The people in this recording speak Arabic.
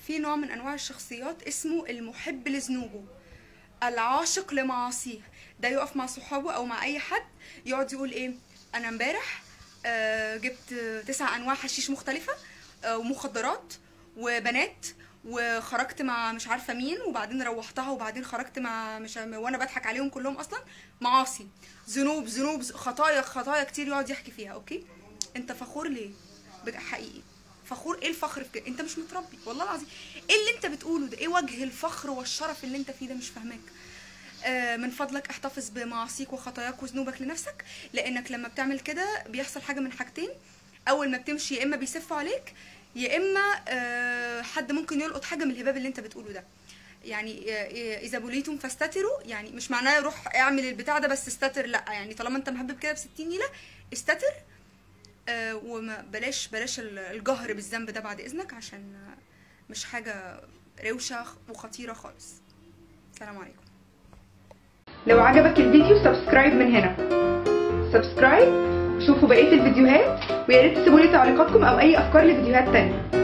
في نوع من انواع الشخصيات اسمه المحب لذنوبه، العاشق لمعاصيه. ده يقف مع صحابه او مع اي حد يقعد يقول ايه، انا امبارح جبت 9 انواع حشيش مختلفه ومخدرات وبنات، وخرجت مع مش عارفه مين، وبعدين روحتها، وبعدين خرجت مع مش وانا بضحك عليهم كلهم اصلا. معاصي، ذنوب ذنوب، خطايا خطايا كتير يقعد يحكي فيها. اوكي، انت فخور ليه؟ حقيقي فخور؟ ايه الفخر في كده؟ انت مش متربي والله العظيم. ايه اللي انت بتقوله ده؟ ايه وجه الفخر والشرف اللي انت فيه ده؟ مش فاهماك. من فضلك احتفظ بمعاصيك وخطاياك وذنوبك لنفسك، لانك لما بتعمل كده بيحصل حاجه من حاجتين. اول ما بتمشي يا اما بيسفوا عليك، يا اما حد ممكن يلقط حاجه من الهباب اللي انت بتقوله ده. يعني اذا بليتم فاستتروا، يعني مش معناه روح اعمل البتاع ده بس استتر، لا، يعني طالما انت محبب كده ب60 نيله استتر. وما بلاش الجهر بالذنب ده بعد اذنك، عشان مش حاجه روشه وخطيره خالص. السلام عليكم. لو عجبك الفيديو سبسكرايب من هنا، سبسكرايب، شوفوا بقيه الفيديوهات، ويا ريت تسيبوا لي تعليقاتكم او اي افكار لفيديوهات تانية.